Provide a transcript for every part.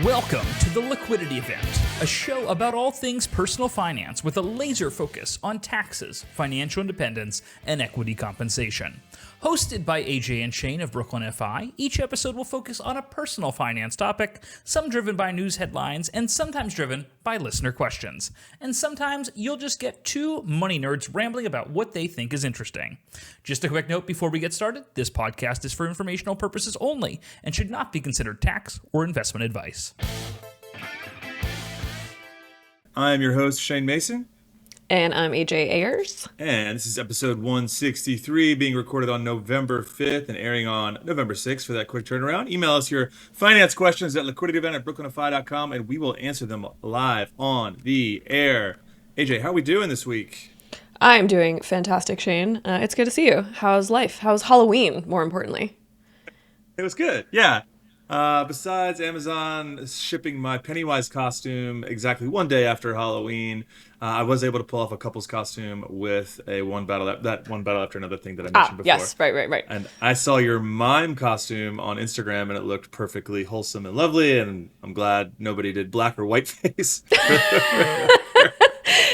Welcome to the Liquidity Event, a show about all things personal finance with a laser focus on taxes, financial independence, and equity compensation. Hosted by AJ and Shane of Brooklyn FI, each episode will focus on a personal finance topic, some driven by news headlines and sometimes driven by listener questions. And sometimes you'll just get two money nerds rambling about what they think is interesting. Just a quick note before we get started, this podcast is for informational purposes only and should not be considered tax or investment advice. I'm your host, Shane Mason. And I'm AJ Ayers. And this is episode 163, being recorded on November 5th and airing on November 6th for that quick turnaround. Email us your finance questions at liquidityevent@brooklynfi.com, and we will answer them live on the air. AJ, how are we doing this week? I'm doing fantastic, Shane. It's good to see you. How's life? How's Halloween, more importantly? It was good, yeah. Besides Amazon shipping my Pennywise costume exactly one day after Halloween, I was able to pull off a couple's costume with one battle after another thing that I mentioned before. Yes, right. And I saw your mime costume on Instagram, and it looked perfectly wholesome and lovely. And I'm glad nobody did black or white face.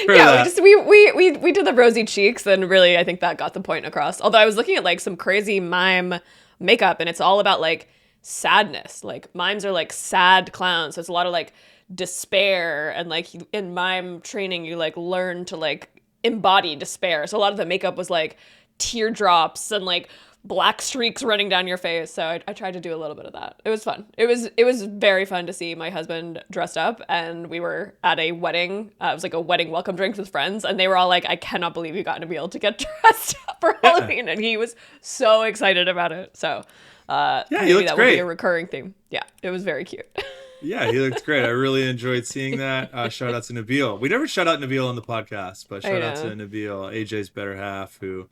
Yeah, we did the rosy cheeks, and really, I think that got the point across. Although I was looking at like some crazy mime makeup, and it's all about like sadness. Like mimes are like sad clowns, so it's a lot of like despair, and like in mime training you like learn to like embody despair, so a lot of the makeup was like teardrops and like black streaks running down your face. So I tried to do a little bit of that. It was fun. It was very fun to see my husband dressed up, and we were at a wedding. It was like a wedding welcome drinks with friends, and they were all like, I cannot believe you got to be able to get dressed up for Halloween. And he was so excited about it. So he looked that great. Would be a recurring theme. Yeah, it was very cute. Yeah, he looked great. I really enjoyed seeing that. Shout out to Nabil. We never shout out Nabil on the podcast, but shout out to Nabil, AJ's better half, who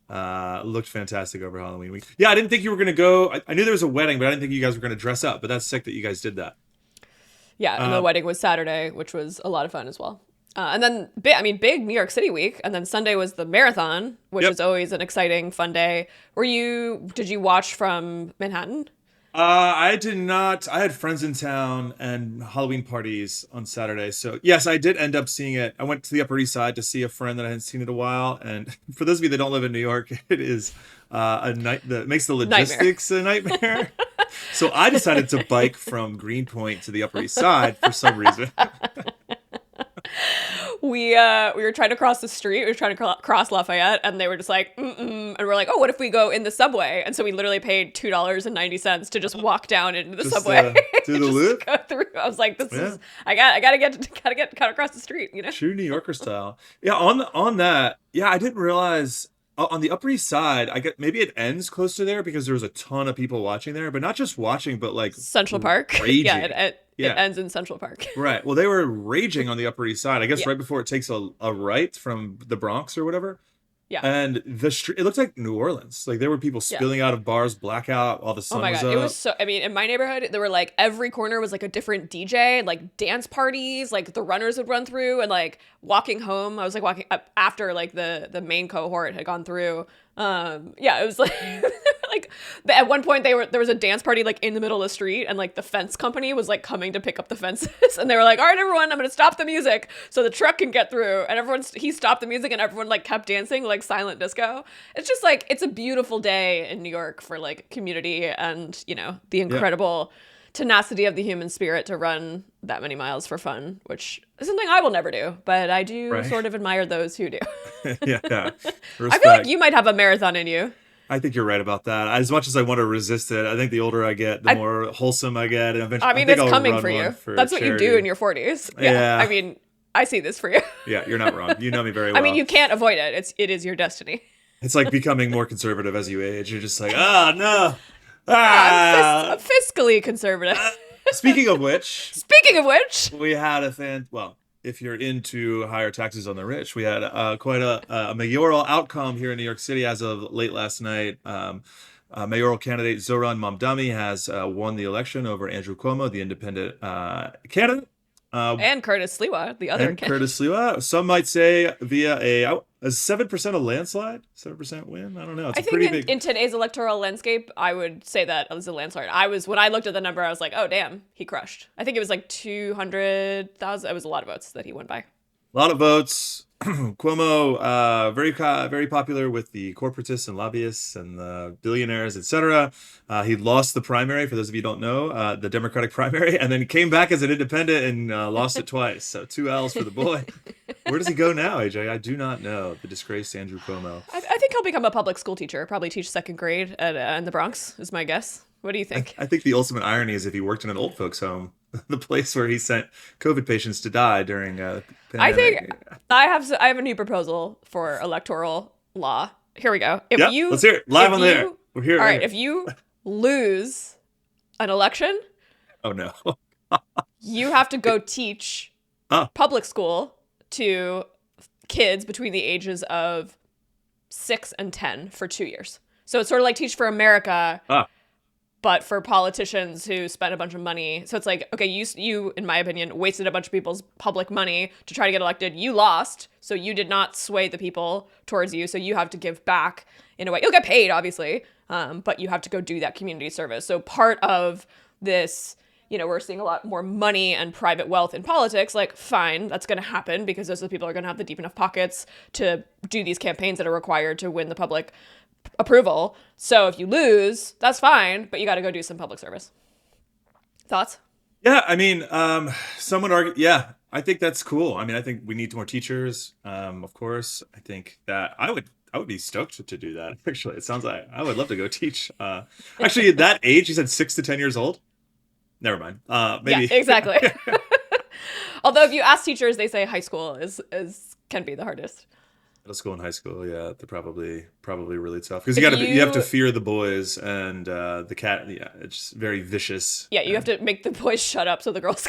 looked fantastic over Halloween week. Yeah, I didn't think you were going to go. I knew there was a wedding, but I didn't think you guys were going to dress up. But that's sick that you guys did that. Yeah, and the wedding was Saturday, which was a lot of fun as well. And then, big New York City week. And then Sunday was the marathon, which is always an exciting, fun day. Did you watch from Manhattan? I did not. I had friends in town and Halloween parties on Saturday. So yes, I did end up seeing it. I went to the Upper East Side to see a friend that I hadn't seen in a while. And for those of you that don't live in New York, it is a night that makes the logistics a nightmare. So I decided to bike from Greenpoint to the Upper East Side for some reason. We were trying to cross the street. We were trying to cross Lafayette, and they were just like, and we're like, oh, what if we go in the subway? And so we literally paid $2.90 to just walk down into the subway. Do the loop? Go through. I was like, I gotta get across the street, you know? True New Yorker style. Yeah, on that, yeah, I didn't realize on the Upper East Side, maybe it ends close to there because there was a ton of people watching there, but not just watching, but like Central Park. Raging. It ends in Central Park. Right. Well, they were raging on the Upper East Side, I guess right before it takes a right from the Bronx or whatever. Yeah. And the street, it looked like New Orleans. Like there were people spilling out of bars, blackout, while the sun was up. It was so, in my neighborhood, there were like every corner was like a different DJ, like dance parties, like the runners would run through, and like walking home. I was like walking up after like the main cohort had gone through. It was like like at one point there was a dance party like in the middle of the street, and like the fence company was like coming to pick up the fences, and they were like, all right, everyone, I'm gonna stop the music so the truck can get through. And he stopped the music, and everyone like kept dancing like silent disco. It's just like, it's a beautiful day in New York for like community and, you know, the incredible tenacity of the human spirit to run that many miles for fun, which is something I will never do, but I do sort of admire those who do. Yeah. I feel like you might have a marathon in you. I think you're right about that. As much as I want to resist it, I think the older I get, the more wholesome I get. And eventually, it's coming for you. That's what you do in your 40s. Yeah. I mean, I see this for you. Yeah, you're not wrong. You know me very well. I mean, you can't avoid it. It is your destiny. It's like becoming more conservative as you age. You're just like, no. I'm fiscally conservative. Speaking of which, we had if you're into higher taxes on the rich, we had quite a mayoral outcome here in New York City as of late last night. Mayoral candidate Zohran Mamdani has won the election over Andrew Cuomo, the independent candidate. And Curtis Sliwa, the other And Curtis Sliwa. Some might say via a 7% a landslide, 7% win. I don't know. It's I a think pretty big. in today's electoral landscape, I would say that as a landslide. When I looked at the number, I was like, oh damn, he crushed. I think it was like 200,000. It was a lot of votes that he won by. A lot of votes. Cuomo, very popular with the corporatists and lobbyists and the billionaires, etc. He lost the primary, for those of you who don't know, the Democratic primary, and then he came back as an independent and lost it twice. So 2 L's for the boy. Where does he go now, AJ? I do not know. The disgraced Andrew Cuomo. I think he'll become a public school teacher. Probably teach second grade in the Bronx, is my guess. What do you think? I think the ultimate irony is if he worked in an old folks' home, the place where he sent COVID patients to die during pandemic. I think I have a new proposal for electoral law. Here we go. Let's hear it live on there. We're here. All right, if you lose an election, oh no, you have to go teach public school to kids between the ages of 6 and 10 for 2 years. So it's sort of like Teach for America. But for politicians who spend a bunch of money. So it's like, okay, you, in my opinion, wasted a bunch of people's public money to try to get elected. You lost, so you did not sway the people towards you. So you have to give back in a way. You'll get paid, obviously, but you have to go do that community service. So part of this, we're seeing a lot more money and private wealth in politics. Like, fine, that's going to happen because those are the people who are going to have the deep enough pockets to do these campaigns that are required to win the public approval. So if you lose, that's fine, but you got to go do some public service. Thoughts? Yeah, I mean, some would argue. Yeah, I think that's cool. I mean, I think we need more teachers. Of course, I think that I would be stoked to do that. Actually, it sounds like I would love to go teach. Actually, at that age, you said 6 to 10 years old. Never mind. Maybe. Yeah, exactly. Although if you ask teachers, they say high school can be the hardest. Middle school and high school, yeah, they're probably really tough because you have to fear the boys and the cat. Yeah, it's very vicious. Yeah, you have to make the boys shut up so the girls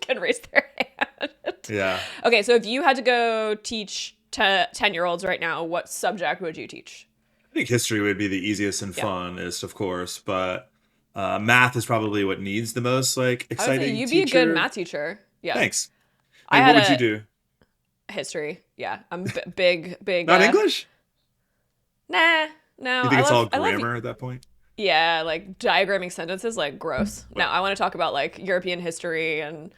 can raise their hand. Yeah. Okay, so if you had to go teach 10-year-olds right now, what subject would you teach? I think history would be the easiest and funnest, of course, but math is probably what needs the most exciting. You'd be a good math teacher. Yeah. Thanks. And what would you do? History. Yeah, I'm big. Not English? Nah, no. You think it's all grammar at that point? Yeah, like diagramming sentences, like gross. No, I want to talk about like European history and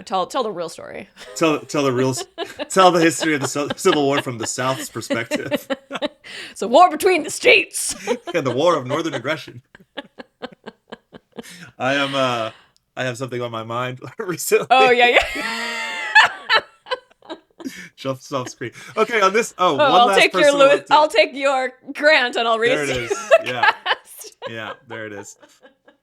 tell the real story. Tell the history of the Civil War from the South's perspective. So war between the states. Yeah, the war of northern aggression. I have something on my mind recently. Oh yeah. Soft screen. Okay, on this. One I'll last take I'll take your grant and I'll read it. There it is. Yeah, there it is.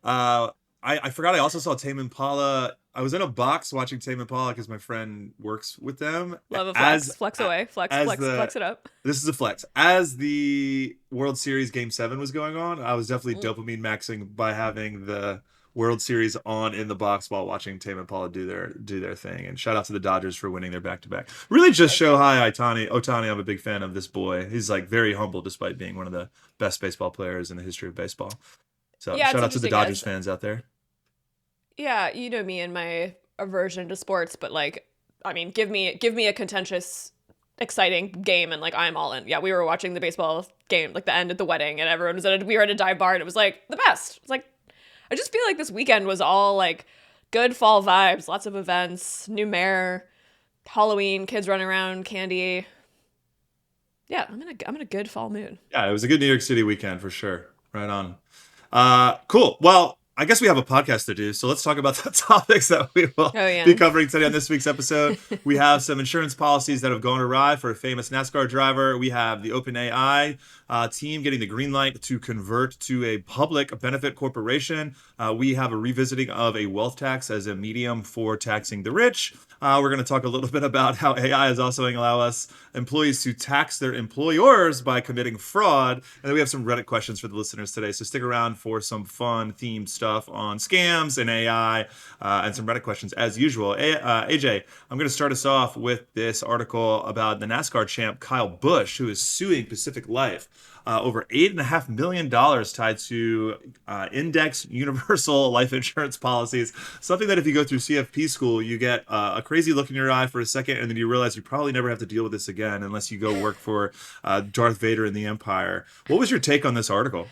I forgot. I also saw Tame Impala. I was in a box watching Tame Impala because my friend works with them. Love a flex. Flex away. Flex it up. This is a flex. As the World Series Game 7 was going on, I was definitely dopamine maxing by having the World Series on in the box while watching Tame Impala do their thing. And shout out to the Dodgers for winning their back-to-back. Really just show hi Ohtani. I'm a big fan of this boy. He's like very humble despite being one of the best baseball players in the history of baseball. So shout out to the Dodgers fans out there. Yeah, you know me and my aversion to sports, but like, I mean, give me a contentious, exciting game and like I'm all in. Yeah, we were watching the baseball game, like the end at the wedding, and everyone was we were at a dive bar and it was like the best. It's like I just feel like this weekend was all like good fall vibes, lots of events, new mayor, Halloween, kids running around, candy. Yeah, I'm in a good fall mood. Yeah, it was a good New York City weekend for sure. Right on. Cool. Well, I guess we have a podcast to do, so let's talk about the topics that we will be covering today on this week's episode. We have some insurance policies that have gone awry for a famous NASCAR driver. We have the OpenAI team getting the green light to convert to a public benefit corporation. We have a revisiting of a wealth tax as a medium for taxing the rich. We're going to talk a little bit about how AI is also going to allow us employees to tax their employers by committing fraud. And then we have some Reddit questions for the listeners today, so stick around for some fun themed stuff on scams and AI, and some Reddit questions as usual. AJ, I'm going to start us off with this article about the NASCAR champ Kyle Busch, who is suing Pacific Life over $8.5 million tied to index universal life insurance policies. Something that if you go through CFP school, you get a crazy look in your eye for a second, and then you realize you probably never have to deal with this again unless you go work for Darth Vader in the Empire. What was your take on this article?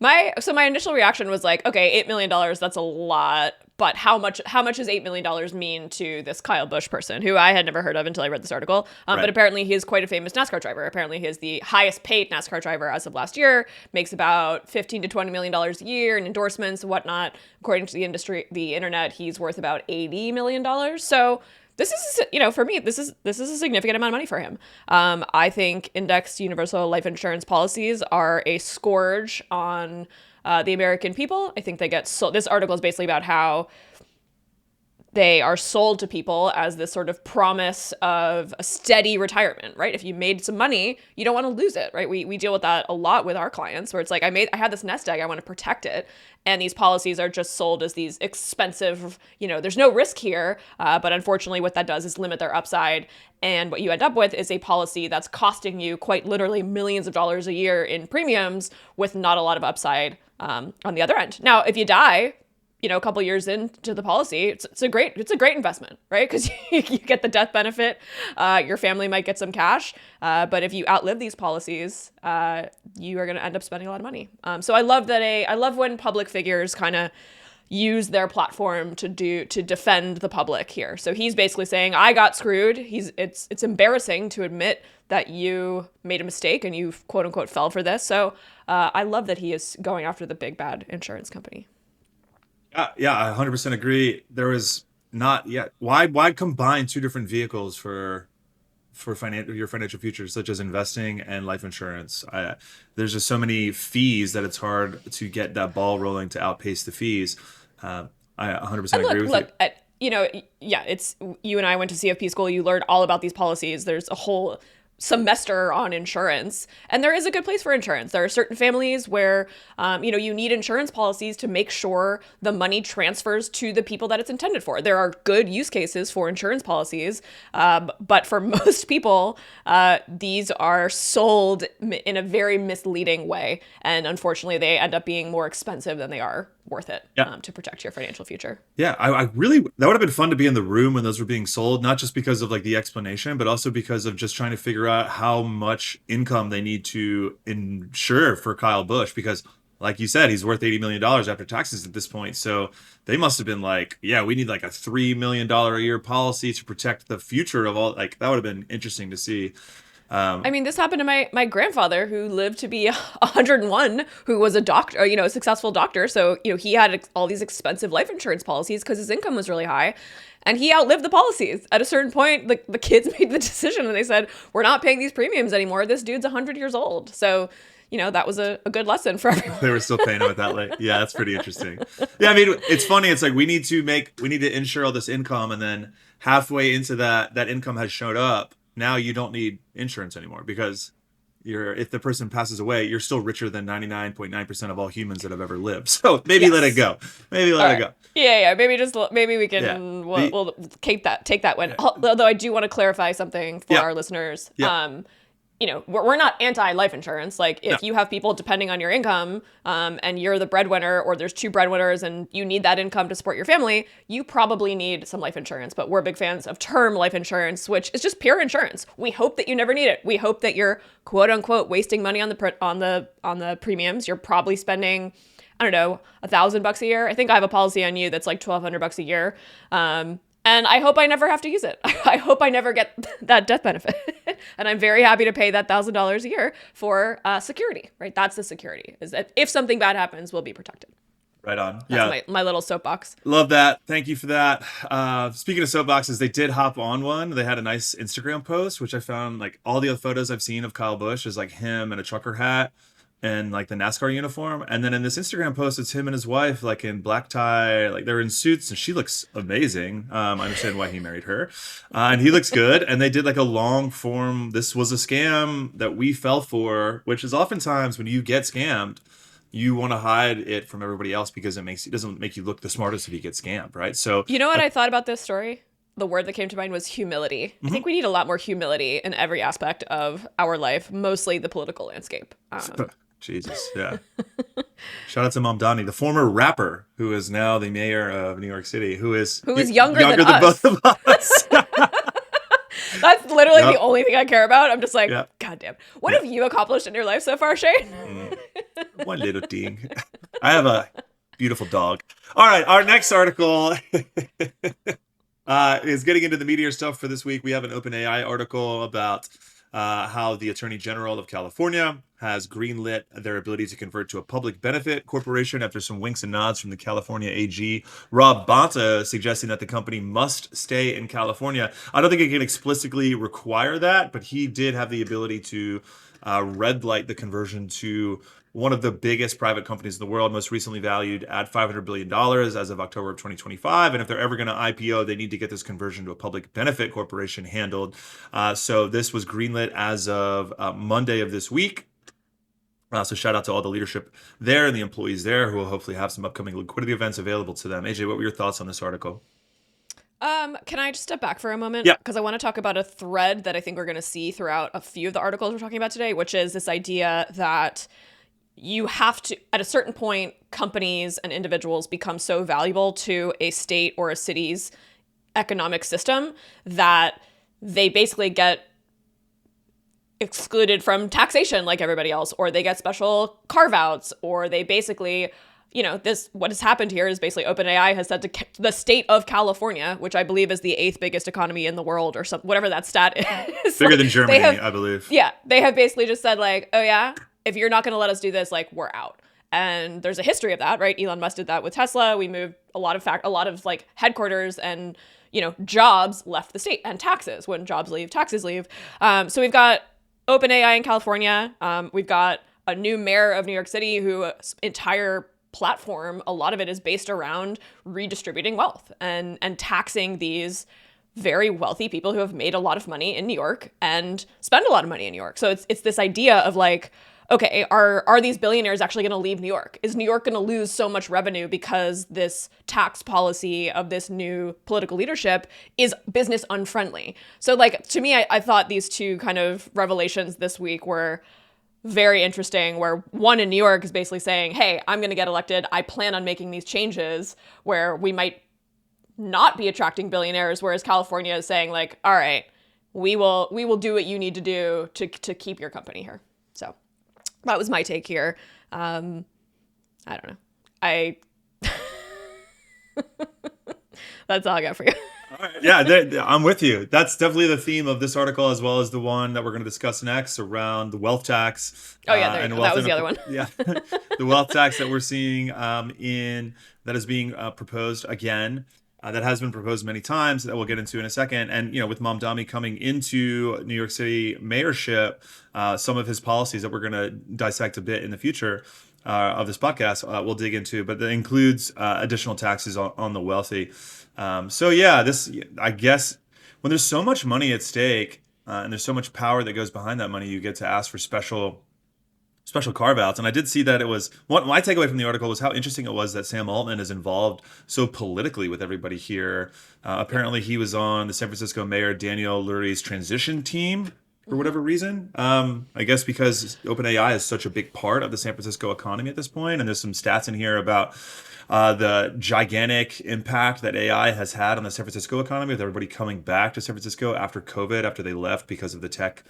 My initial reaction was like, okay, $8 million, that's a lot. But how much does $8 million mean to this Kyle Busch person, who I had never heard of until I read this article? Right. But apparently he is quite a famous NASCAR driver. Apparently he is the highest paid NASCAR driver as of last year, makes about $15 to $20 million a year in endorsements and whatnot. According to the internet, he's worth about $80 million. So this is, for me, this is a significant amount of money for him. I think indexed universal life insurance policies are a scourge on the American people. I think they get sold. This article is basically about how they are sold to people as this sort of promise of a steady retirement, right? If you made some money, you don't want to lose it, right? We deal with that a lot with our clients, where it's like, I had this nest egg, I want to protect it. And these policies are just sold as these expensive, there's no risk here. But unfortunately, what that does is limit their upside. And what you end up with is a policy that's costing you quite literally millions of dollars a year in premiums with not a lot of upside on the other end. Now, if you die, a couple years into the policy, it's a great investment, right? Because you get the death benefit, your family might get some cash, but if you outlive these policies, you are going to end up spending a lot of money. So I love when public figures kind of use their platform to defend the public here. So he's basically saying, I got screwed. It's embarrassing to admit that you made a mistake and you quote unquote fell for this. So I love that he is going after the big bad insurance company. Yeah, I 100% agree. There was not yet. Why combine two different vehicles for your financial future, such as investing and life insurance? There's just so many fees that it's hard to get that ball rolling to outpace the fees. I 100% agree with you. It's you and I went to CFP school. You learned all about these policies. There's a whole semester on insurance, and there is a good place for insurance. There are certain families where you need insurance policies to make sure the money transfers to the people that it's intended for. There are good use cases for insurance policies, but for most people, these are sold in a very misleading way, and unfortunately they end up being more expensive than they are worth it to protect your financial future. Yeah, I really, that would have been fun to be in the room when those were being sold, not just because of like the explanation, but also because of just trying to figure out how much income they need to insure for Kyle Busch, because like you said, he's worth $80 million after taxes at this point. So they must have been like, yeah, we need like a $3 million a year policy to protect the future of all, like that would have been interesting to see. This happened to my grandfather, who lived to be 101, who was a doctor, a successful doctor. So, he had all these expensive life insurance policies because his income was really high, and he outlived the policies. At a certain point, the kids made the decision and they said, we're not paying these premiums anymore. This dude's 100 years old. So, that was a good lesson for everyone. They were still paying him at that late. Yeah, that's pretty interesting. Yeah, it's funny. It's like we need to insure all this income, and then halfway into that income has showed up. Now you don't need insurance anymore because if the person passes away, you're still richer than 99.9% of all humans that have ever lived. So maybe let it go. Maybe let it go. Yeah. Maybe we can, we'll take that win. Although I do want to clarify something for our listeners. Yeah. We're not anti-life insurance. Like if you have people depending on your income, and you're the breadwinner, or there's two breadwinners and you need that income to support your family, you probably need some life insurance. But we're big fans of term life insurance, which is just pure insurance. We hope that you never need it. We hope that you're quote unquote wasting money on the premiums. You're probably spending, I don't know, $1,000 a year. I think I have a policy on you that's like $1,200 a year. And I hope I never have to use it. I hope I never get that death benefit. And I'm very happy to pay that $1,000 a year for security, right? That's the security, is that if something bad happens, we'll be protected. Right on. That's my little soapbox. Love that. Thank you for that. Speaking of soapboxes, they did hop on one. They had a nice Instagram post, which I found, like all the other photos I've seen of Kyle Busch is like him in a trucker hat and like the NASCAR uniform. And then in this Instagram post, it's him and his wife, like in black tie, like they're in suits, and she looks amazing. I understand why he married her. And he looks good. And they did like a long form, this was a scam that we fell for, which is oftentimes when you get scammed, you want to hide it from everybody else because it doesn't make you look the smartest if you get scammed, right? So You know what I thought about this story? The word that came to mind was humility. I think we need a lot more humility in every aspect of our life, mostly the political landscape. Jesus, yeah. Shout out to Mamdani, the former rapper who is now the mayor of New York City, who is younger than us. both of us. That's literally Yep. the only thing I care about. I'm just like, Yep. God damn. What have you accomplished in your life so far, Shane? One little thing. I have a beautiful dog. All right, our next article is getting into the meteor stuff for this week. We have an OpenAI article about how the Attorney General of California has greenlit their ability to convert to a public benefit corporation after some winks and nods from the California AG, Rob Bonta, suggesting that the company must stay in California. I don't think it can explicitly require that, but he did have the ability to red light the conversion to one of the biggest private companies in the world, most recently valued at $500 billion as of October of 2025. And if they're ever going to IPO, they need to get this conversion to a public benefit corporation handled. So this was greenlit as of Monday of this week. So shout out to all the leadership there and the employees there who will hopefully have some upcoming liquidity events available to them. AJ, what were your thoughts on this article? Can I just step back for a moment? Yeah. Because I want to talk about a thread that I think we're going to see throughout a few of the articles we're talking about today, which is this idea that you have to, at a certain point, companies and individuals become so valuable to a state or a city's economic system that they basically get excluded from taxation like everybody else, or they get special carve-outs, or they basically, what has happened here is basically OpenAI has said to the state of California, which I believe is the 8th biggest economy in the world, or something, whatever that stat is. Bigger than Germany, I believe. Yeah, they have basically just said like, oh yeah, if you're not going to let us do this, like, we're out. And there's a history of that, right? Elon Musk did that with Tesla. We moved a lot of like headquarters and, jobs left the state, and taxes. When jobs leave, taxes leave. So we've got OpenAI in California. We've got a new mayor of New York City whose entire platform, a lot of it is based around redistributing wealth and taxing these very wealthy people who have made a lot of money in New York and spend a lot of money in New York. So it's this idea of like, okay, are these billionaires actually going to leave New York? Is New York going to lose so much revenue because this tax policy of this new political leadership is business unfriendly? So like, to me, I thought these two kind of revelations this week were very interesting, where one in New York is basically saying, hey, I'm going to get elected. I plan on making these changes where we might not be attracting billionaires, whereas California is saying like, all right, we will do what you need to do to keep your company here. So that was my take here. I don't know. That's all I got for you. All right. Yeah, I'm with you. That's definitely the theme of this article, as well as the one that we're going to discuss next around the wealth tax. Oh yeah, that was the other one. Yeah, the wealth tax that we're seeing that is being proposed again. That has been proposed many times that we'll get into in a second. And, with Mamdani coming into New York City mayorship, some of his policies that we're going to dissect a bit in the future of this podcast, we'll dig into, but that includes additional taxes on the wealthy. So yeah, I guess when there's so much money at stake and there's so much power that goes behind that money, you get to ask for special carve-outs. And I did see that my takeaway from the article was how interesting it was that Sam Altman is involved so politically with everybody here. Apparently he was on the San Francisco Mayor Daniel Lurie's transition team for whatever reason. I guess because OpenAI is such a big part of the San Francisco economy at this point. And there's some stats in here about the gigantic impact that AI has had on the San Francisco economy, with everybody coming back to San Francisco after COVID, after they left because of the tech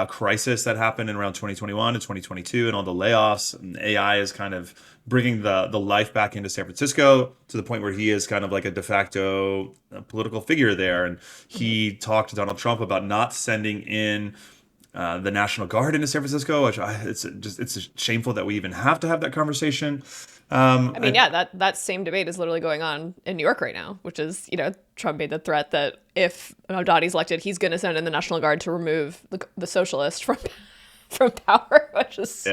crisis that happened in around 2021 to 2022 and all the layoffs. And AI is kind of bringing the life back into San Francisco to the point where he is kind of like a de facto political figure there. And he talked to Donald Trump about not sending in the National Guard into San Francisco, which it's shameful that we even have to have that conversation. That same debate is literally going on in New York right now, which is, Trump made the threat that if Mamdani's elected, he's going to send in the National Guard to remove the socialists from power, which is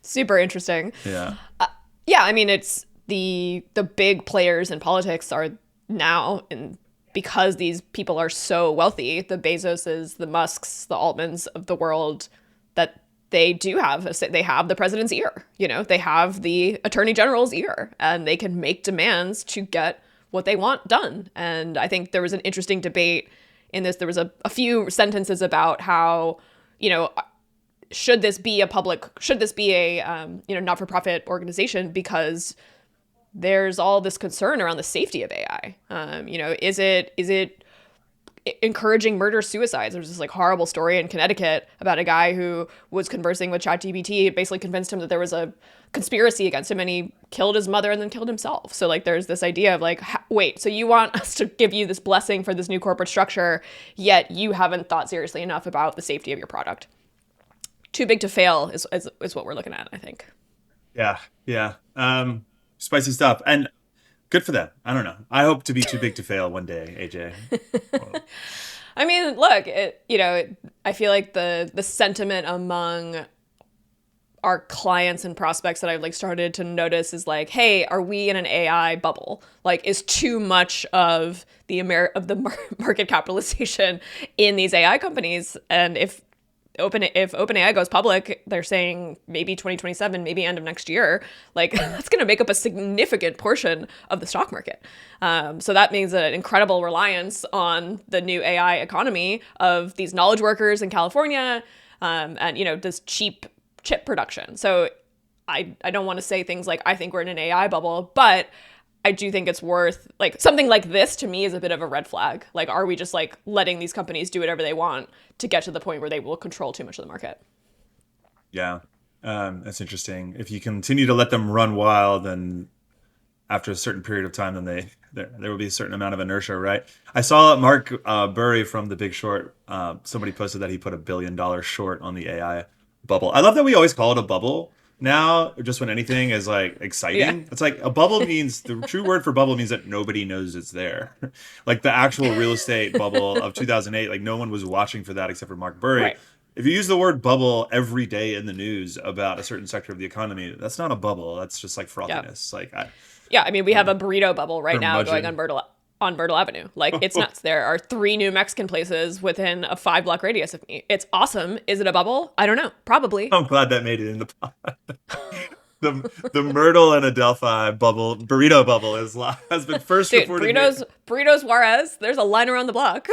super interesting. Yeah. It's the big players in politics are now, because these people are so wealthy, the Bezoses, the Musks, the Altmans of the world, that they do have they have the president's ear, they have the attorney general's ear, and they can make demands to get what they want done. And I think there was an interesting debate in this. There was a few sentences about how, should this be a not-for-profit organization, because there's all this concern around the safety of AI. Is it encouraging murder-suicides? There was this horrible story in Connecticut about a guy who was conversing with ChatGPT. It basically convinced him that there was a conspiracy against him, and he killed his mother and then killed himself. So there's this idea of wait, so you want us to give you this blessing for this new corporate structure, yet you haven't thought seriously enough about the safety of your product. Too big to fail is what we're looking at, I think. Yeah. Spicy stuff. And good for them. I don't know. I hope to be too big to fail one day, AJ. I mean, look, I feel like the sentiment among our clients and prospects that I've started to notice is hey, are we in an AI bubble? Is too much of the market capitalization in these AI companies? And if OpenAI goes public, they're saying maybe 2027, maybe end of next year, that's going to make up a significant portion of the stock market. So that means an incredible reliance on the new AI economy of these knowledge workers in California, and this cheap chip production. So I don't want to say things like I think we're in an AI bubble, but I do think it's worth something like this to me is a bit of a red flag. Are we just letting these companies do whatever they want to get to the point where they will control too much of the market? Yeah, that's interesting. If you continue to let them run wild, then after a certain period of time, then there will be a certain amount of inertia, right? I saw Mark Burry from The Big Short. Somebody posted that he put $1 billion short on the AI bubble. I love that we always call it a bubble now, just when anything is exciting. Yeah. It's a bubble means, the true word for bubble means that nobody knows it's there. The actual real estate bubble of 2008, no one was watching for that except for Mark Burry. Right. If you use the word bubble every day in the news about a certain sector of the economy, that's not a bubble. That's just frothiness. Yeah. I mean, we have a burrito bubble right now going on Myrtle Avenue. It's nuts. There are 3 new Mexican places within a 5-block radius of me. It's awesome. Is it a bubble? I don't know. Probably. I'm glad that made it in the pod. The Myrtle and Adelphi burrito bubble has been first reported. Burritos Juarez. There's a line around the block.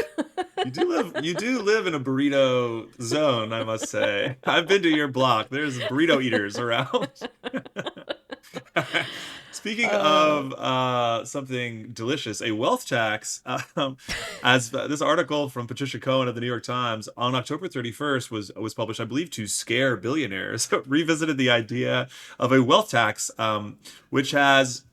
You do live in a burrito zone, I must say. I've been to your block. There's burrito eaters around. Speaking of something delicious, a wealth tax, as this article from Patricia Cohen of the New York Times on October 31st was published, I believe, to scare billionaires, revisited the idea of a wealth tax, which has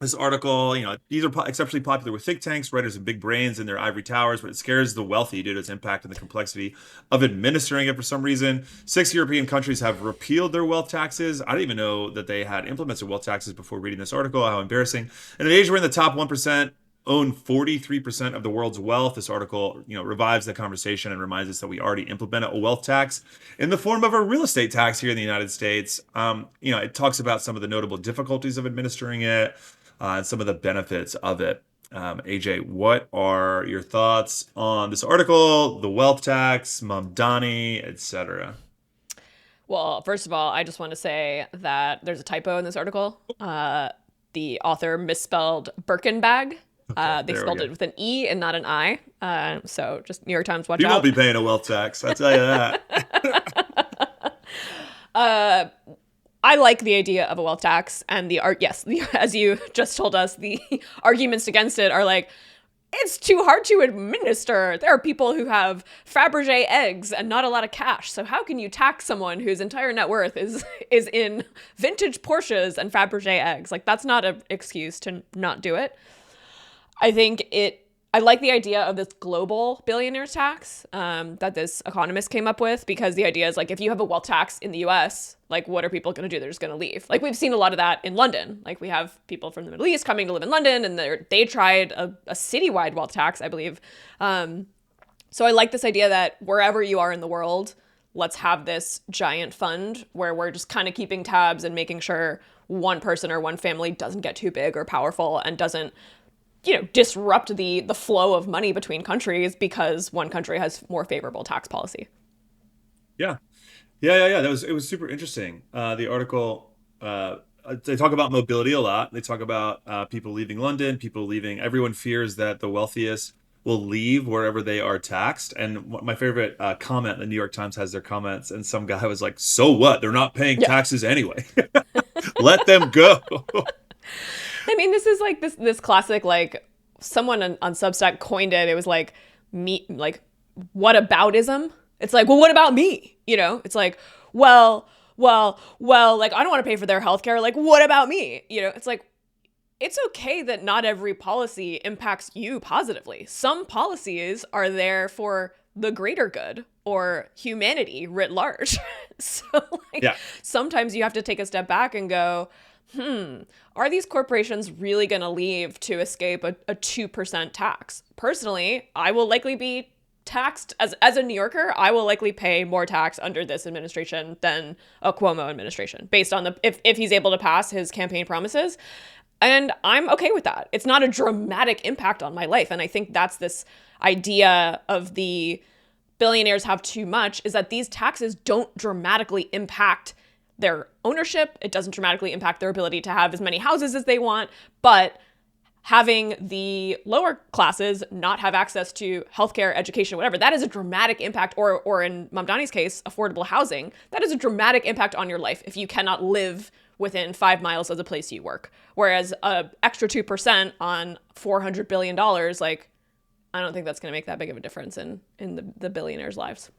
this article, these are exceptionally popular with think tanks, writers and big brains in their ivory towers, but it scares the wealthy due to its impact and the complexity of administering it for some reason. 6 European countries have repealed their wealth taxes. I didn't even know that they had implemented wealth taxes before reading this article. How embarrassing. In an age where in the top 1% own 43% of the world's wealth, this article, revives the conversation and reminds us that we already implemented a wealth tax in the form of a real estate tax here in the United States. It talks about some of the notable difficulties of administering it, and some of the benefits of it. AJ, what are your thoughts on this article, the wealth tax, Mamdani, etc.? Well, first of all, I just want to say that there's a typo in this article. The author misspelled Birkin bag. They spelled it with an E and not an I. So just New York Times, watch out. You won't be paying a wealth tax, I'll tell you that. I like the idea of a wealth tax, and as you just told us, the arguments against it are it's too hard to administer. There are people who have Fabergé eggs and not a lot of cash. So how can you tax someone whose entire net worth is in vintage Porsches and Fabergé eggs? That's not an excuse to not do it. I like the idea of this global billionaires tax that this economist came up with, because the idea is if you have a wealth tax in the US, what are people going to do? They're just going to leave. We've seen a lot of that in London. We have people from the Middle East coming to live in London, and they tried a citywide wealth tax, I believe. So I like this idea that wherever you are in the world, let's have this giant fund where we're just kind of keeping tabs and making sure one person or one family doesn't get too big or powerful and doesn't disrupt the flow of money between countries because one country has more favorable tax policy. Yeah. Yeah. It was super interesting. The article, they talk about mobility a lot. They talk about people leaving London, people leaving. Everyone fears that the wealthiest will leave wherever they are taxed. And my favorite comment, the New York Times has their comments, and some guy was like, "So what? They're not paying Yeah. taxes anyway. Let them go." I mean, this is like this classic, like someone on Substack coined it. It was like me, like whataboutism. It's like, well, what about me? You know, it's like, well, like I don't want to pay for their healthcare. Like, what about me? You know, it's like, it's okay that not every policy impacts you positively. Some policies are there for the greater good or humanity writ large. So like Yeah. sometimes you have to take a step back and go, are these corporations really going to leave to escape a 2% tax? Personally, I will likely be taxed as a New Yorker. I will likely pay more tax under this administration than a Cuomo administration based on if he's able to pass his campaign promises. And I'm okay with that. It's not a dramatic impact on my life. And I think that's this idea of the billionaires have too much, is that these taxes don't dramatically impact their ownership. It doesn't dramatically impact their ability to have as many houses as they want. But having the lower classes not have access to healthcare, education, whatever, that is a dramatic impact. Or in Mamdani's case, affordable housing, that is a dramatic impact on your life if you cannot live within 5 miles of the place you work. Whereas a extra 2% on $400 billion, like, I don't think that's going to make that big of a difference in the billionaires' lives.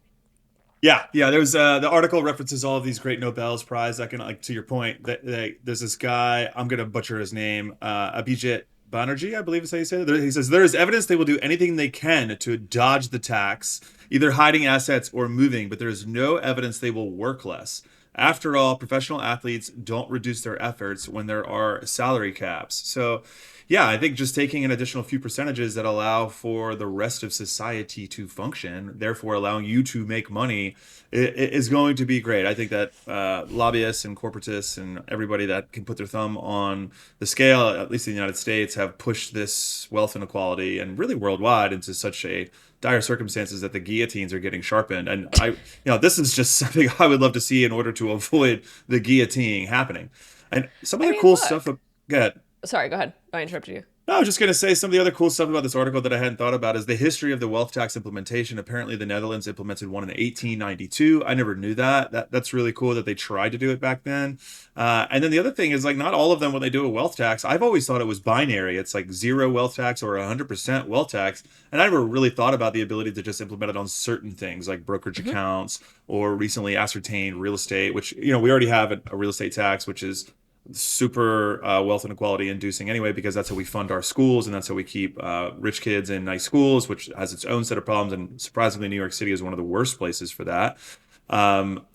Yeah. There's the article references all of these great Nobel's Prize. I can, like, to your point, that there's this guy, I'm gonna butcher his name, Abhijit Banerjee, I believe is how you say it. He says there is evidence they will do anything they can to dodge the tax, either hiding assets or moving, but there is no evidence they will work less. After all, professional athletes don't reduce their efforts when there are salary caps. So, yeah, I think just taking an additional few percentages that allow for the rest of society to function, therefore allowing you to make money, is going to be great. I think that lobbyists and corporatists and everybody that can put their thumb on the scale, at least in the United States, have pushed this wealth inequality and really worldwide into such a dire circumstances that the guillotines are getting sharpened. And this is just something I would love to see in order to avoid the guillotining happening. And some of the cool stuff. Go ahead. Sorry, go ahead. I interrupted you. No, I was just going to say some of the other cool stuff about this article that I hadn't thought about is the history of the wealth tax implementation. Apparently, the Netherlands implemented one in 1892. I never knew that. That's really cool that they tried to do it back then. And then the other thing is, like, not all of them, when they do a wealth tax, I've always thought it was binary. It's like 0 wealth tax or 100% wealth tax. And I never really thought about the ability to just implement it on certain things like brokerage accounts or recently ascertained real estate, which, we already have a real estate tax, which is super wealth inequality inducing anyway, because that's how we fund our schools and that's how we keep rich kids in nice schools, which has its own set of problems. And surprisingly, New York City is one of the worst places for that.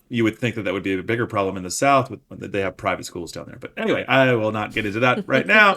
You would think that would be a bigger problem in the South, when they have private schools down there. But anyway, I will not get into that right now.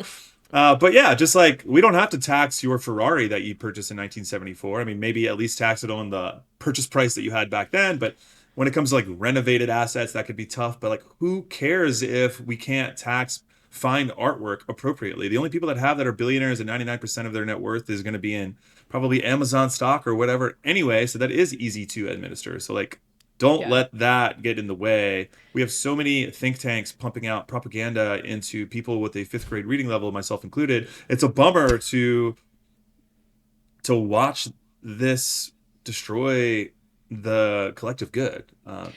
But yeah, just like we don't have to tax your Ferrari that you purchased in 1974. I mean, maybe at least tax it on the purchase price that you had back then. But when it comes to like renovated assets, that could be tough. But like, who cares if we can't tax fine artwork appropriately? The only people that have that are billionaires, and 99% of their net worth is going to be in probably Amazon stock or whatever anyway. So that is easy to administer. So like, don't let that get in the way. We have so many think tanks pumping out propaganda into people with a 5th grade reading level, myself included. It's a bummer to watch this destroy the collective good. Well,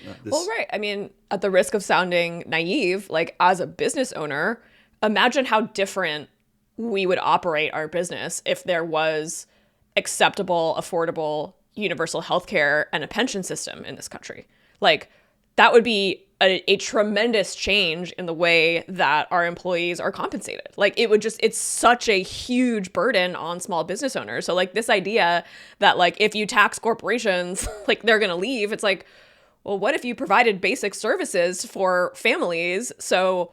right. I mean, at the risk of sounding naive, like as a business owner, imagine how different we would operate our business if there was acceptable, affordable, universal healthcare and a pension system in this country. Like, that would be a tremendous change in the way that our employees are compensated. Like, it's such a huge burden on small business owners. So like this idea that like, if you tax corporations, like they're going to leave. It's like, well, what if you provided basic services for families? So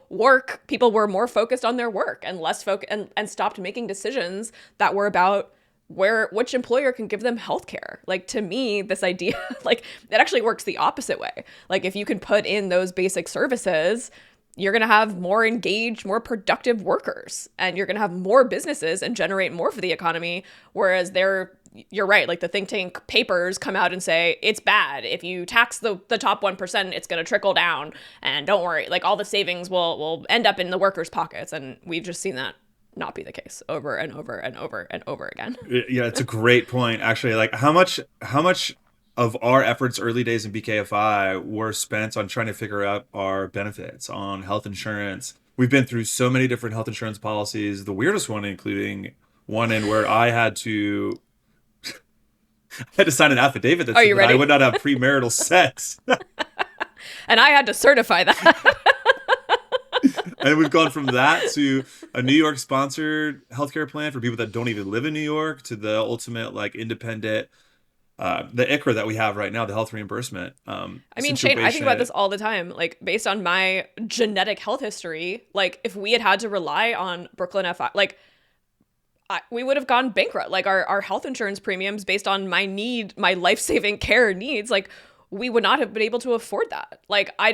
people were more focused on their work and less and stopped making decisions that were about which employer can give them healthcare. Like, to me, this idea, like, it actually works the opposite way. Like, if you can put in those basic services, you're going to have more engaged, more productive workers, and you're going to have more businesses and generate more for the economy. Whereas you're right, like the think tank papers come out and say it's bad. If you tax the top 1%, it's going to trickle down. And don't worry, like all the savings will end up in the workers' pockets. And we've just seen that not be the case over and over and over and over again. Yeah, it's a great point, actually. Like how much of our efforts early days in BKFI were spent on trying to figure out our benefits on health insurance. We've been through so many different health insurance policies, the weirdest one including one in where I had to sign an affidavit that said that I would not have premarital sex. And I had to certify that. And we've gone from that to a New York sponsored healthcare plan for people that don't even live in New York, to the ultimate like independent the ICRA that we have right now, the health reimbursement. I mean, Shane, I think about this all the time. Like, based on my genetic health history, like if we had to rely on Brooklyn FI, like we would have gone bankrupt. Like our health insurance premiums based on my life-saving care needs, like we would not have been able to afford that. Like I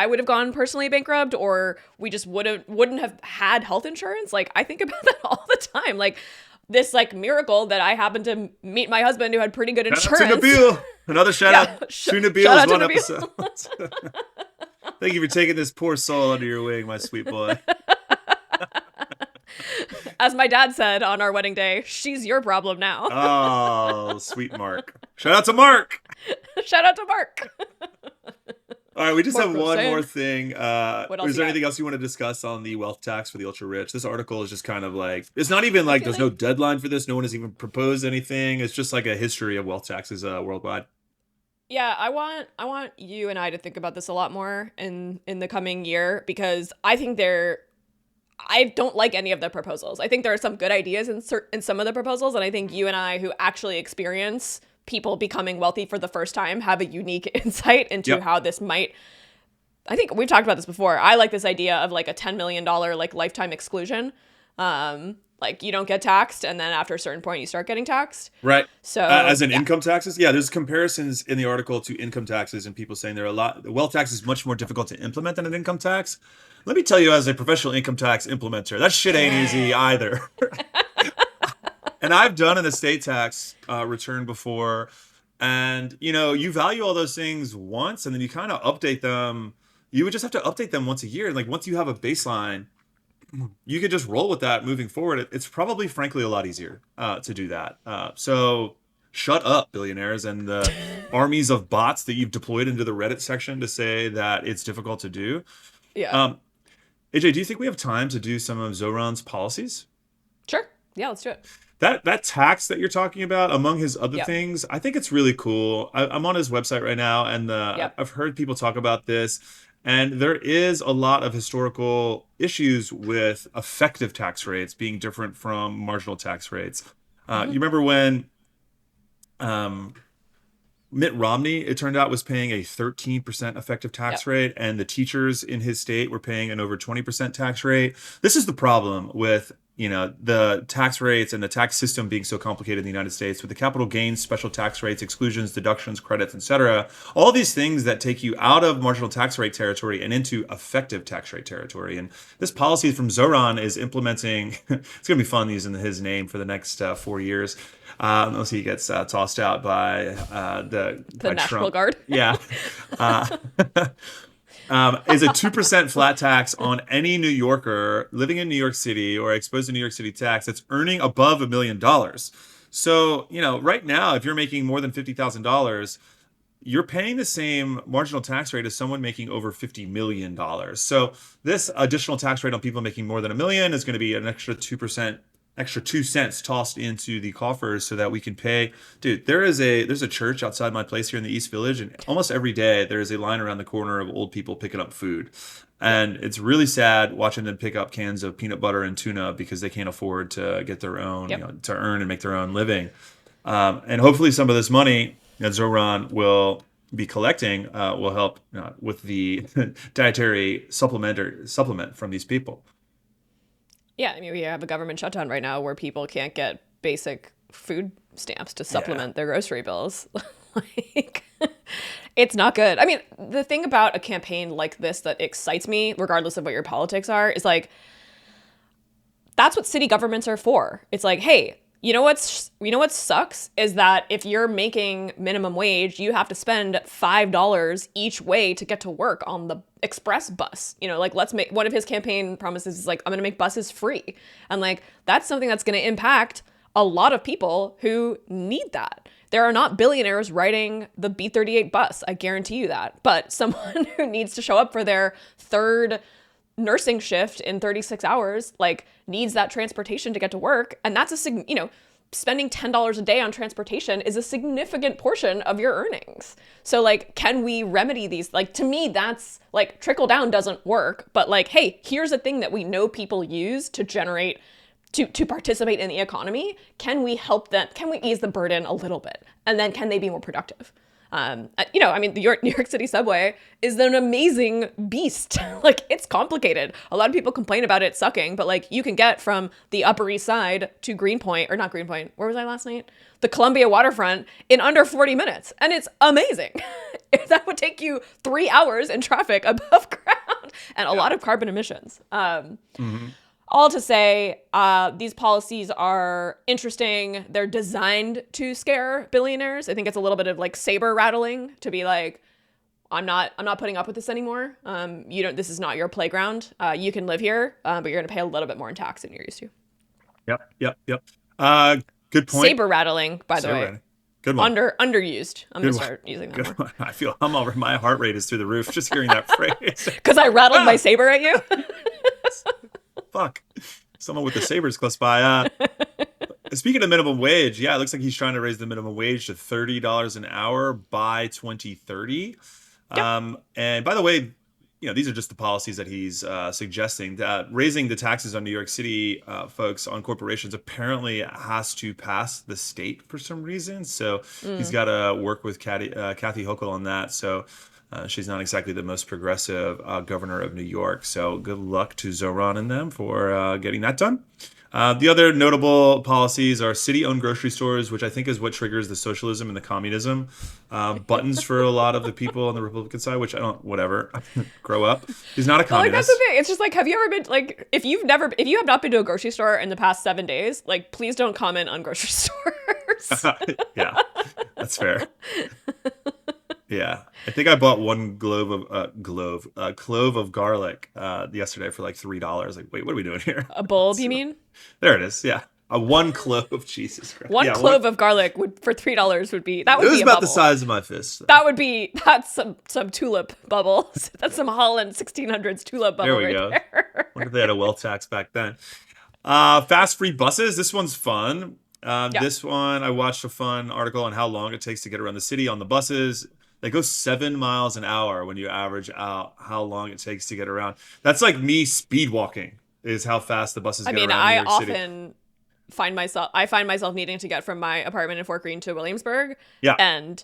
would have gone personally bankrupt, or we just wouldn't have had health insurance. Like I think about that all the time. Like this like miracle that I happened to meet my husband who had pretty good insurance. Shout out to Nabil. Another shout out to Nabil is one episode. Thank you for taking this poor soul under your wing, my sweet boy. As my dad said on our wedding day, she's your problem now. Oh, sweet Mark. Shout out to Mark. Shout out to Mark. All right, we just have one more thing. Is there anything got? else you want to discuss on the wealth tax for the ultra rich? This article is just kind of like, it's not even like there's no deadline for this. No one has even proposed anything. It's just like a history of wealth taxes worldwide. Yeah, I want you and I to think about this a lot more in the coming year, because I think I don't like any of the proposals. I think there are some good ideas in some of the proposals, and I think you and I, who actually experience people becoming wealthy for the first time, have a unique insight into how this might. I think we've talked about this before. I like this idea of like a $10 million like lifetime exclusion. Like you don't get taxed, and then after a certain point you start getting taxed. Right. So as in income taxes, there's comparisons in the article to income taxes, and people saying the wealth tax is much more difficult to implement than an income tax. Let me tell you, as a professional income tax implementer, that shit ain't easy either. And I've done an estate tax return before, and you value all those things once, and then you kind of update them. You would just have to update them once a year. And like once you have a baseline, you could just roll with that moving forward. It's probably, frankly, a lot easier to do that. So shut up, billionaires, and the armies of bots that you've deployed into the Reddit section to say that it's difficult to do. Yeah. AJ, do you think we have time to do some of Zohran's policies? Sure. Yeah, let's do it. That tax that you're talking about, among his other things, I think it's really cool. I'm on his website right now, and I've heard people talk about this. And there is a lot of historical issues with effective tax rates being different from marginal tax rates. You remember when Mitt Romney, it turned out, was paying a 13% effective tax rate, and the teachers in his state were paying an over 20% tax rate. This is the problem with the tax rates and the tax system being so complicated in the United States, with the capital gains, special tax rates, exclusions, deductions, credits, etc. All these things that take you out of marginal tax rate territory and into effective tax rate territory. And this policy from Zohran is implementing, it's going to be fun using his name for the next 4 years. Unless he gets tossed out by the National Trump. Guard. Yeah. Is a 2% flat tax on any New Yorker living in New York City or exposed to New York City tax that's earning above $1 million. So, right now, if you're making more than $50,000, you're paying the same marginal tax rate as someone making over $50 million. So this additional tax rate on people making more than $1 million is going to be an extra 2%. Extra 2 cents tossed into the coffers so that we can pay. Dude, there's a church outside my place here in the East Village, and almost every day there is a line around the corner of old people picking up food. And it's really sad watching them pick up cans of peanut butter and tuna because they can't afford to get their own, to earn and make their own living. And hopefully some of this money that Zohran will be collecting will help with the dietary supplement from these people. Yeah, I mean, we have a government shutdown right now where people can't get basic food stamps to supplement their grocery bills. It's not good. I mean, the thing about a campaign like this that excites me, regardless of what your politics are, is like, that's what city governments are for. It's like, hey, you know what sucks is that if you're making minimum wage, you have to spend $5 each way to get to work on the express bus. You know, like, let's make, one of his campaign promises is like, I'm going to make buses free. And like, that's something that's going to impact a lot of people who need that. There are not billionaires riding the B38 bus, I guarantee you that. But someone who needs to show up for their third nursing shift in 36 hours, like, needs that transportation to get to work. And that's spending $10 a day on transportation is a significant portion of your earnings. So like, can we remedy these? Like, to me, that's like, trickle down doesn't work, but like, hey, here's a thing that we know people use to generate, to participate in the economy. Can we help them? Can we ease the burden a little bit? And then can they be more productive? The New York City subway is an amazing beast. Like, it's complicated. A lot of people complain about it sucking, but like, you can get from the Upper East Side to Greenpoint, or not Greenpoint, where was I last night? The Columbia waterfront in under 40 minutes. And it's amazing. That would take you 3 hours in traffic above ground and a lot of carbon emissions. All to say, these policies are interesting. They're designed to scare billionaires. I think it's a little bit of like saber-rattling, to be like, I'm not putting up with this anymore. This is not your playground. You can live here, but you're gonna pay a little bit more in tax than you're used to. Yep. Good point. Saber-rattling, by the way. Good one. Underused. I'm gonna start using that more. I feel my heart rate is through the roof just hearing that phrase. Because I rattled my saber at you. Fuck. Someone with the sabers close by. Speaking of minimum wage, it looks like he's trying to raise the minimum wage to $30 an hour by 2030. Yep. And by the way, these are just the policies that he's suggesting. Raising the taxes on New York City folks, on corporations, apparently has to pass the state for some reason. So he's got to work with Kathy Hochul on that. So she's not exactly the most progressive governor of New York. So good luck to Zohran and them for getting that done. The other notable policies are city-owned grocery stores, which I think is what triggers the socialism and the communism. Buttons for a lot of the people on the Republican side, which I don't, whatever, grow up. He's not a communist. Like, that's the thing. It's just like, have you ever been, like, if you have not been to a grocery store in the past 7 days, like, please don't comment on grocery stores. Yeah, that's fair. Yeah, I think I bought one clove of garlic yesterday for like $3. Like, wait, what are we doing here? A bulb, you mean? There it is. Yeah, one clove. Jesus Christ. One clove of garlic for $3 would be that. Would be a bubble. It was about the size of my fist. So. That's some tulip bubbles. That's some Holland 1600s tulip bubble. There we go. There. Wonder if they had a wealth tax back then. Fast free buses. This one's fun. This one, I watched a fun article on how long it takes to get around the city on the buses. They go 7 miles an hour when you average out how long it takes to get around. That's like me speed walking, is how fast the buses get around New York City. I find myself needing to get from my apartment in Fort Greene to Williamsburg. Yeah. And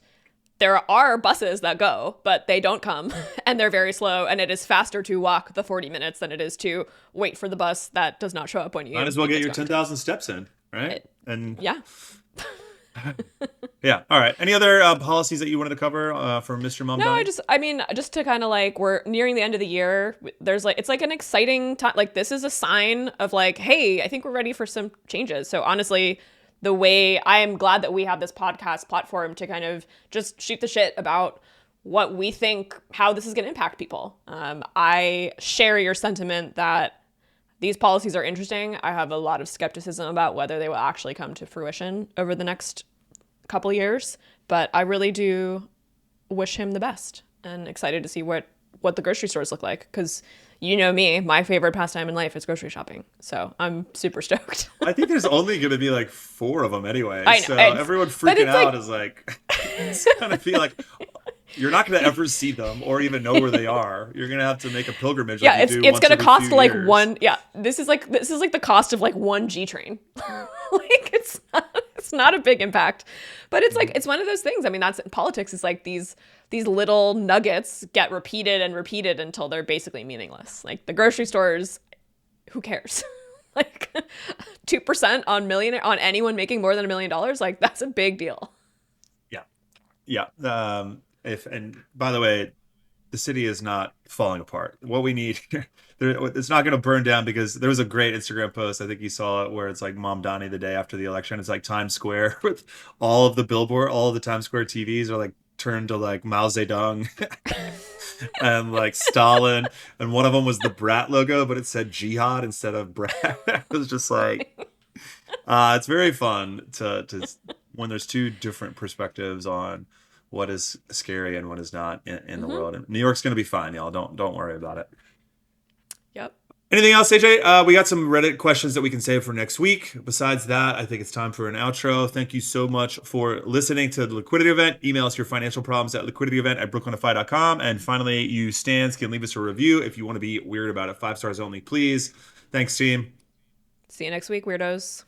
there are buses that go, but they don't come and they're very slow. And it is faster to walk the 40 minutes than it is to wait for the bus that does not show up when you might as well get your 10,000 steps in, right? Yeah. Yeah. All right. Any other policies that you wanted to cover from Mr. Mamdani? No, just to kind of like, we're nearing the end of the year. There's like, it's like an exciting time. Like, this is a sign of like, hey, I think we're ready for some changes. So honestly, I am glad that we have this podcast platform to kind of just shoot the shit about what we think, how this is going to impact people. I share your sentiment that these policies are interesting. I have a lot of skepticism about whether they will actually come to fruition over the next couple years, but I really do wish him the best and excited to see what the grocery stores look like, because you know me, my favorite pastime in life is grocery shopping. So I'm super stoked. I think there's only going to be like 4 of them anyway. I know, so everyone freaking out is like, it's going to feel like you're not going to ever see them or even know where they are. You're going to have to make a pilgrimage. Yeah, it's going to cost like years. One. Yeah, this is like the cost of like one G train. Like it's not a big impact, but it's like, it's one of those things. I mean, that's politics. Is like these little nuggets get repeated and repeated until they're basically meaningless. Like the grocery stores, who cares? Like 2% on anyone making more than $1 million. Like, that's a big deal. Yeah. If and by the way, the city is not falling apart. What we need, it's not going to burn down, because there was a great Instagram post. I think you saw it, where it's like Mamdani the day after the election. It's like Times Square with all of the Times Square TVs are like turned to like Mao Zedong and like Stalin, and one of them was the Brat logo, but it said Jihad instead of Brat. It was just like, it's very fun to when there's two different perspectives on what is scary and what is not in the world. And New York's going to be fine, y'all. Don't worry about it. Yep. Anything else, AJ? We got some Reddit questions that we can save for next week. Besides that, I think it's time for an outro. Thank you so much for listening to the Liquidity Event. Email us your financial problems at liquidityevent@brooklynify.com. And finally, you Stans can leave us a review if you want to be weird about it. 5 stars only, please. Thanks, team. See you next week, weirdos.